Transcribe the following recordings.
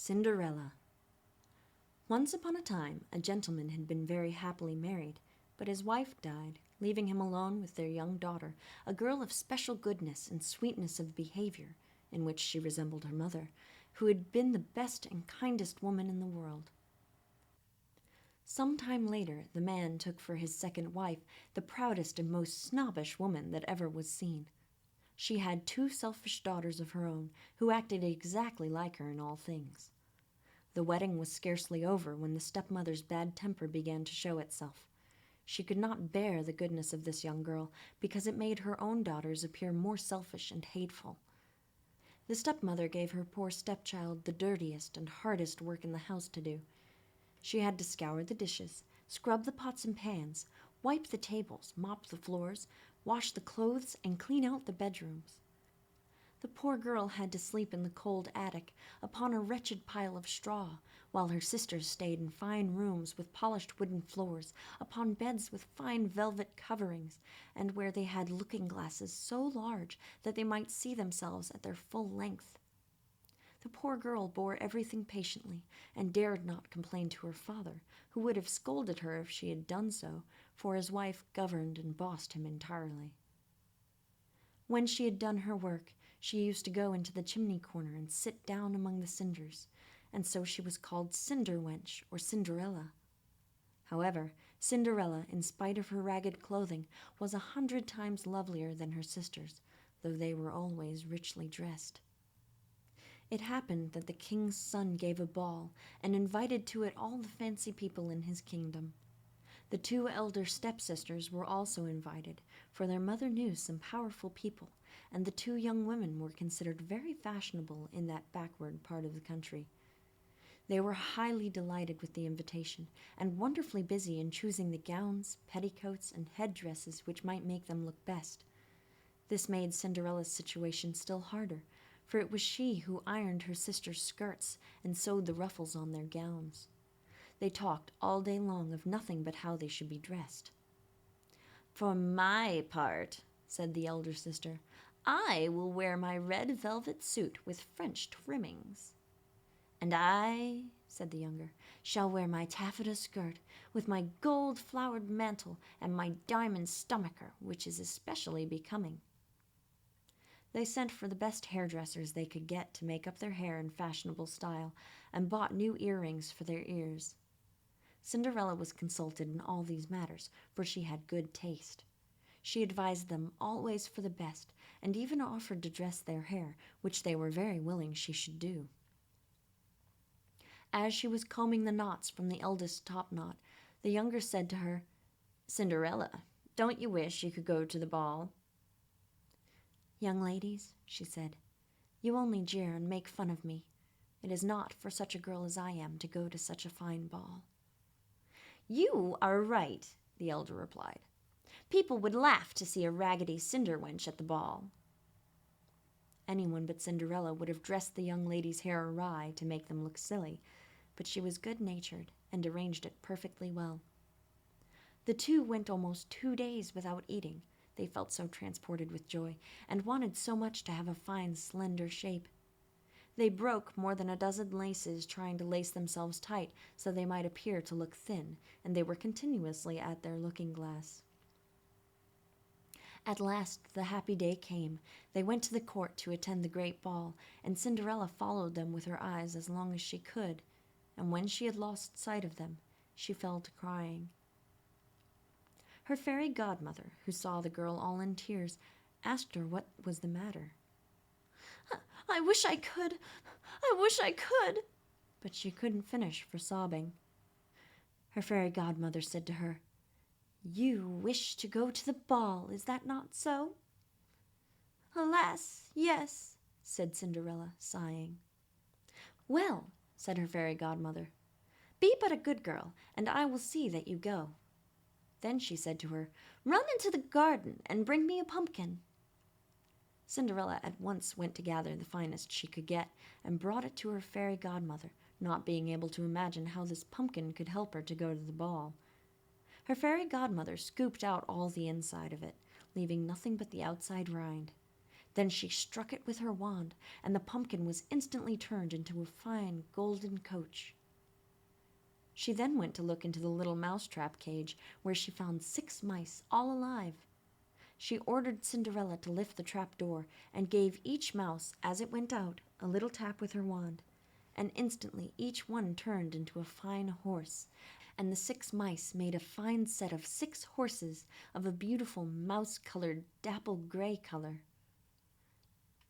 Cinderella. Once upon a time, a gentleman had been very happily married, but his wife died, leaving him alone with their young daughter, a girl of special goodness and sweetness of behavior, in which she resembled her mother, who had been the best and kindest woman in the world. Some time later, the man took for his second wife the proudest and most snobbish woman that ever was seen. She had two selfish daughters of her own, who acted exactly like her in all things. The wedding was scarcely over when the stepmother's bad temper began to show itself. She could not bear the goodness of this young girl, because it made her own daughters appear more selfish and hateful. The stepmother gave her poor stepchild the dirtiest and hardest work in the house to do. She had to scour the dishes, scrub the pots and pans, wipe the tables, mop the floors, wash the clothes, and clean out the bedrooms. The poor girl had to sleep in the cold attic upon a wretched pile of straw, while her sisters stayed in fine rooms with polished wooden floors, upon beds with fine velvet coverings, and where they had looking-glasses so large that they might see themselves at their full length. The poor girl bore everything patiently, and dared not complain to her father, who would have scolded her if she had done so, for his wife governed and bossed him entirely. When she had done her work, she used to go into the chimney corner and sit down among the cinders, and so she was called Cinder Wench or Cinderella. However, Cinderella, in spite of her ragged clothing, was 100 times lovelier than her sisters, though they were always richly dressed. It happened that the king's son gave a ball, and invited to it all the fancy people in his kingdom. The two elder stepsisters were also invited, for their mother knew some powerful people, and the two young women were considered very fashionable in that backward part of the country. They were highly delighted with the invitation, and wonderfully busy in choosing the gowns, petticoats, and headdresses which might make them look best. This made Cinderella's situation still harder, for it was she who ironed her sisters' skirts and sewed the ruffles on their gowns. They talked all day long of nothing but how they should be dressed. "For my part," said the elder sister, "I will wear my red velvet suit with French trimmings." "And I," said the younger, "shall wear my taffeta skirt, with my gold-flowered mantle and my diamond stomacher, which is especially becoming." They sent for the best hairdressers they could get to make up their hair in fashionable style, and bought new earrings for their ears. Cinderella was consulted in all these matters, for she had good taste. She advised them always for the best, and even offered to dress their hair, which they were very willing she should do. As she was combing the knots from the eldest top knot, the younger said to her, "Cinderella, don't you wish you could go to the ball?" "Young ladies," she said, "you only jeer and make fun of me. It is not for such a girl as I am to go to such a fine ball." "You are right," the elder replied. "People would laugh to see a raggedy cinder wench at the ball." Anyone but Cinderella would have dressed the young lady's hair awry to make them look silly, but she was good-natured and arranged it perfectly well. The two went almost 2 days without eating. They felt so transported with joy, and wanted so much to have a fine, slender shape. They broke more than a dozen laces trying to lace themselves tight so they might appear to look thin, and they were continuously at their looking-glass. At last the happy day came. They went to the court to attend the great ball, and Cinderella followed them with her eyes as long as she could, and when she had lost sight of them, she fell to crying. Her fairy godmother, who saw the girl all in tears, asked her what was the matter. I wish I could! I wish I could!" But she couldn't finish for sobbing. Her fairy godmother said to her, "You wish to go to the ball, is that not so?" "Alas, yes," said Cinderella, sighing. "Well," said her fairy godmother, "be but a good girl, and I will see that you go." Then she said to her, "Run into the garden and bring me a pumpkin." Cinderella at once went to gather the finest she could get, and brought it to her fairy godmother, not being able to imagine how this pumpkin could help her to go to the ball. Her fairy godmother scooped out all the inside of it, leaving nothing but the outside rind. Then she struck it with her wand, and the pumpkin was instantly turned into a fine golden coach. She then went to look into the little mousetrap cage, where she found 6 mice, all alive. She ordered Cinderella to lift the trap door, and gave each mouse, as it went out, a little tap with her wand, and instantly each one turned into a fine horse, and the 6 mice made a fine set of 6 horses of a beautiful mouse-colored dapple gray color.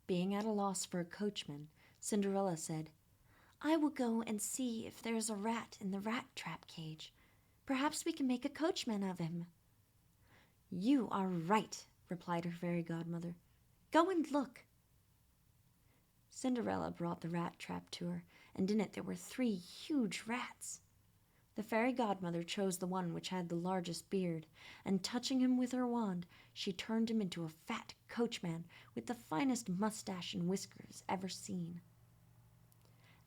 Being at a loss for a coachman, Cinderella said, "I will go and see if there is a rat in the rat-trap cage. Perhaps we can make a coachman of him." "You are right," replied her fairy godmother. "Go and look." Cinderella brought the rat-trap to her, and in it there were 3 huge rats. The fairy godmother chose the one which had the largest beard, and touching him with her wand, she turned him into a fat coachman with the finest mustache and whiskers ever seen.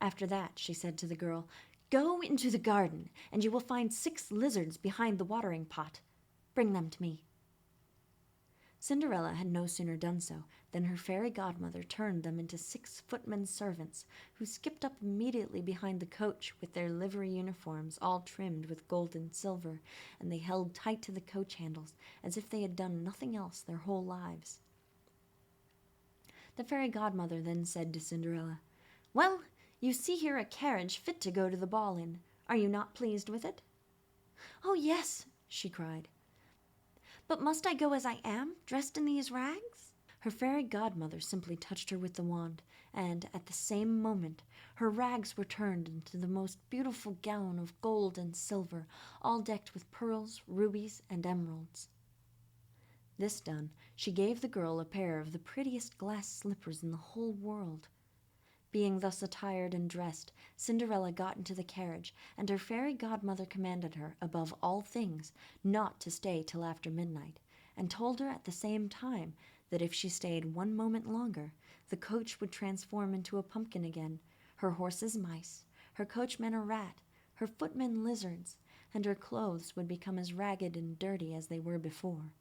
After that she said to the girl, "Go into the garden, and you will find 6 lizards behind the watering pot. Bring them to me." Cinderella had no sooner done so than her fairy godmother turned them into 6 footmen's servants, who skipped up immediately behind the coach with their livery uniforms all trimmed with gold and silver, and they held tight to the coach handles as if they had done nothing else their whole lives. The fairy godmother then said to Cinderella, "Well, you see here a carriage fit to go to the ball in. Are you not pleased with it?" "Oh, yes," she cried. "But must I go as I am, dressed in these rags?" Her fairy godmother simply touched her with the wand, and at the same moment her rags were turned into the most beautiful gown of gold and silver, all decked with pearls, rubies, and emeralds. This done, she gave the girl a pair of the prettiest glass slippers in the whole world. Being thus attired and dressed, Cinderella got into the carriage, and her fairy godmother commanded her, above all things, not to stay till after midnight, and told her at the same time that if she stayed 1 moment longer, the coach would transform into a pumpkin again, her horses mice, her coachman a rat, her footmen lizards, and her clothes would become as ragged and dirty as they were before.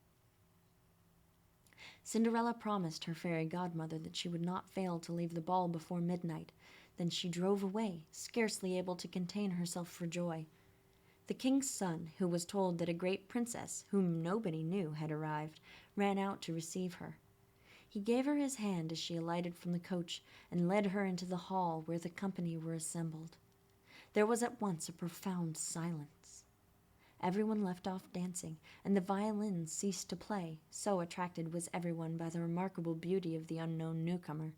Cinderella promised her fairy godmother that she would not fail to leave the ball before midnight. Then she drove away, scarcely able to contain herself for joy. The king's son, who was told that a great princess, whom nobody knew, had arrived, ran out to receive her. He gave her his hand as she alighted from the coach, and led her into the hall where the company were assembled. There was at once a profound silence. Everyone left off dancing, and the violins ceased to play, so attracted was everyone by the remarkable beauty of the unknown newcomer.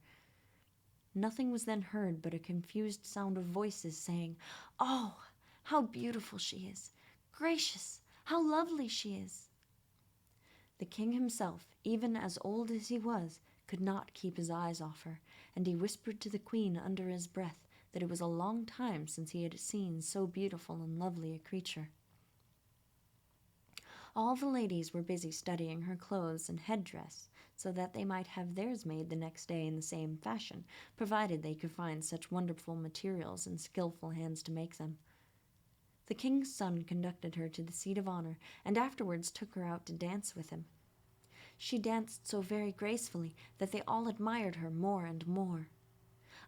Nothing was then heard but a confused sound of voices saying, "Oh, how beautiful she is! Gracious, how lovely she is!" The king himself, even as old as he was, could not keep his eyes off her, and he whispered to the queen under his breath that it was a long time since he had seen so beautiful and lovely a creature. All the ladies were busy studying her clothes and headdress, so that they might have theirs made the next day in the same fashion, provided they could find such wonderful materials and skillful hands to make them. The king's son conducted her to the seat of honor, and afterwards took her out to dance with him. She danced so very gracefully that they all admired her more and more.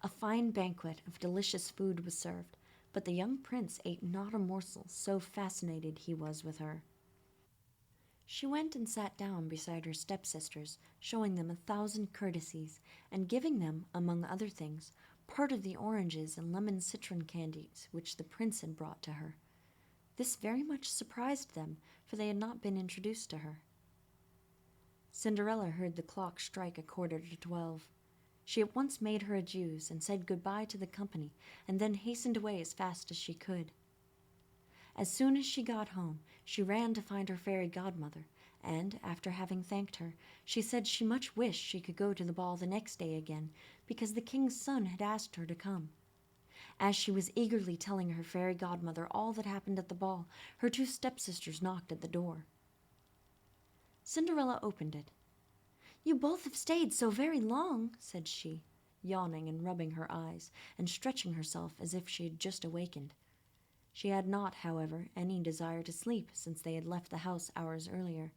A fine banquet of delicious food was served, but the young prince ate not a morsel, so fascinated he was with her. She went and sat down beside her stepsisters, showing them 1,000 courtesies, and giving them, among other things, part of the oranges and lemon citron candies which the prince had brought to her. This very much surprised them, for they had not been introduced to her. Cinderella heard the clock strike 11:45. She at once made her adieus and said good-bye to the company, and then hastened away as fast as she could. As soon as she got home, she ran to find her fairy godmother, and, after having thanked her, she said she much wished she could go to the ball the next day again, because the king's son had asked her to come. As she was eagerly telling her fairy godmother all that happened at the ball, her 2 stepsisters knocked at the door. Cinderella opened it. "You both have stayed so very long," said she, yawning and rubbing her eyes, and stretching herself as if she had just awakened. She had not, however, any desire to sleep, since they had left the house hours earlier.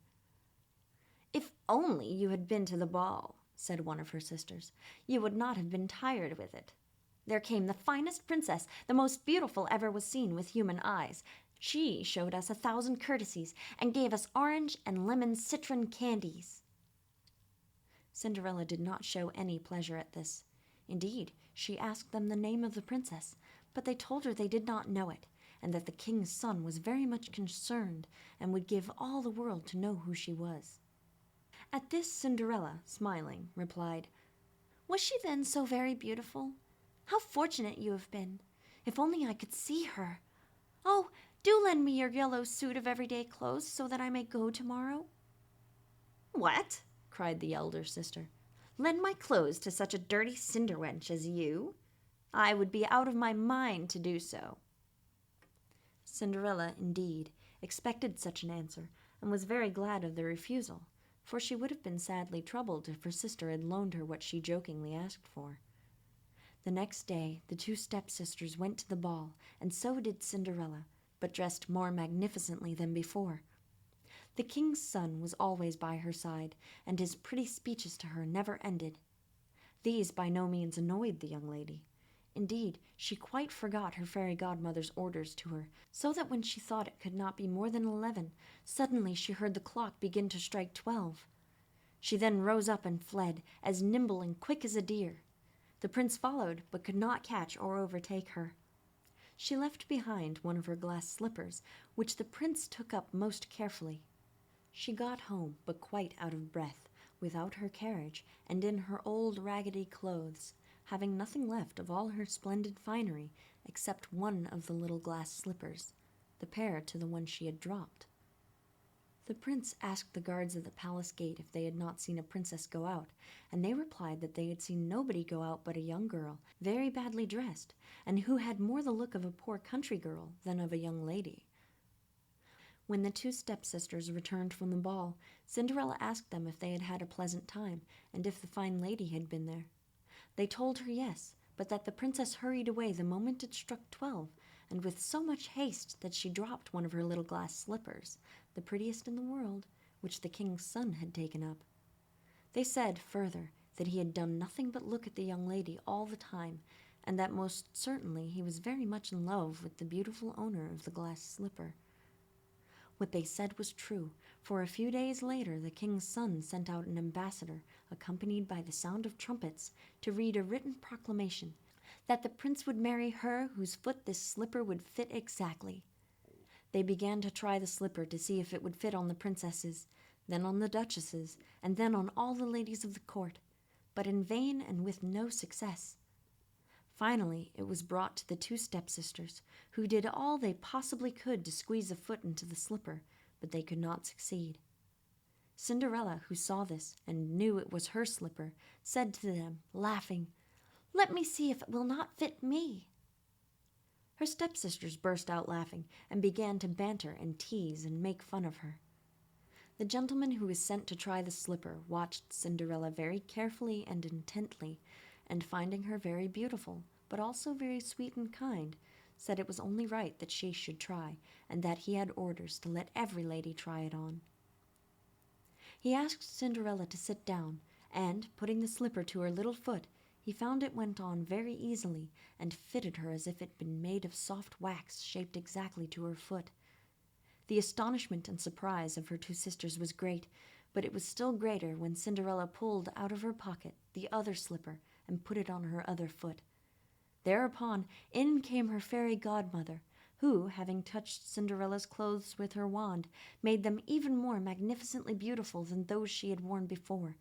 "If only you had been to the ball," said one of her sisters. "You would not have been tired with it. There came the finest princess, the most beautiful ever was seen with human eyes. She showed us 1,000 courtesies, and gave us orange and lemon citron candies." Cinderella did not show any pleasure at this. Indeed, she asked them the name of the princess, but they told her they did not know it, and that the king's son was very much concerned and would give all the world to know who she was. At this Cinderella, smiling, replied, "Was she then so very beautiful? How fortunate you have been! If only I could see her! Oh, do lend me your yellow suit of everyday clothes so that I may go tomorrow." "What?" cried the elder sister. "Lend my clothes to such a dirty cinder wench as you? I would be out of my mind to do so." Cinderella, indeed, expected such an answer, and was very glad of the refusal, for she would have been sadly troubled if her sister had loaned her what she jokingly asked for. The next day the two stepsisters went to the ball, and so did Cinderella, but dressed more magnificently than before. The king's son was always by her side, and his pretty speeches to her never ended. These by no means annoyed the young lady. Indeed, she quite forgot her fairy godmother's orders to her, so that when she thought it could not be more than 11, suddenly she heard the clock begin to strike 12. She then rose up and fled, as nimble and quick as a deer. The prince followed, but could not catch or overtake her. She left behind one of her glass slippers, which the prince took up most carefully. She got home, but quite out of breath, without her carriage, and in her old raggedy clothes, having nothing left of all her splendid finery except one of the little glass slippers, the pair to the one she had dropped. The prince asked the guards at the palace gate if they had not seen a princess go out, and they replied that they had seen nobody go out but a young girl, very badly dressed, and who had more the look of a poor country girl than of a young lady. When the two stepsisters returned from the ball, Cinderella asked them if they had had a pleasant time, and if the fine lady had been there. They told her yes, but that the princess hurried away the moment it struck 12, and with so much haste that she dropped one of her little glass slippers, the prettiest in the world, which the king's son had taken up. They said, further, that he had done nothing but look at the young lady all the time, and that most certainly he was very much in love with the beautiful owner of the glass slipper. What they said was true, for a few days later the king's son sent out an ambassador, accompanied by the sound of trumpets, to read a written proclamation that the prince would marry her whose foot this slipper would fit exactly. They began to try the slipper to see if it would fit on the princesses, then on the duchesses, and then on all the ladies of the court, but in vain and with no success. Finally, it was brought to the two stepsisters, who did all they possibly could to squeeze a foot into the slipper, but they could not succeed. Cinderella, who saw this and knew it was her slipper, said to them, laughing, "Let me see if it will not fit me." Her stepsisters burst out laughing, and began to banter and tease and make fun of her. The gentleman who was sent to try the slipper watched Cinderella very carefully and intently, and finding her very beautiful, but also very sweet and kind, said it was only right that she should try, and that he had orders to let every lady try it on. He asked Cinderella to sit down, and, putting the slipper to her little foot, he found it went on very easily, and fitted her as if it had been made of soft wax shaped exactly to her foot. The astonishment and surprise of her two sisters was great, but it was still greater when Cinderella pulled out of her pocket the other slipper and put it on her other foot. Thereupon in came her fairy godmother, who, having touched Cinderella's clothes with her wand, made them even more magnificently beautiful than those she had worn before.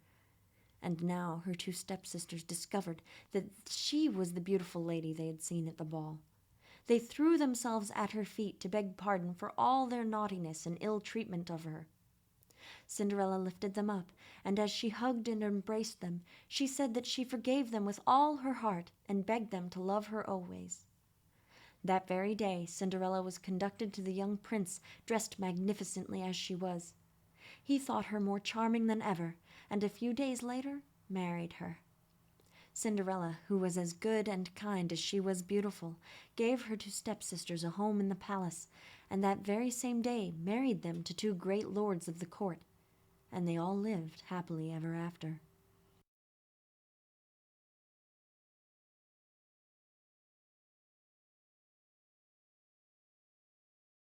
And now her two stepsisters discovered that she was the beautiful lady they had seen at the ball. They threw themselves at her feet to beg pardon for all their naughtiness and ill treatment of her. Cinderella lifted them up, and as she hugged and embraced them, she said that she forgave them with all her heart and begged them to love her always. That very day Cinderella was conducted to the young prince, dressed magnificently as she was. He thought her more charming than ever, and a few days later married her. Cinderella, who was as good and kind as she was beautiful, gave her two stepsisters a home in the palace, and that very same day married them to two great lords of the court, and they all lived happily ever after.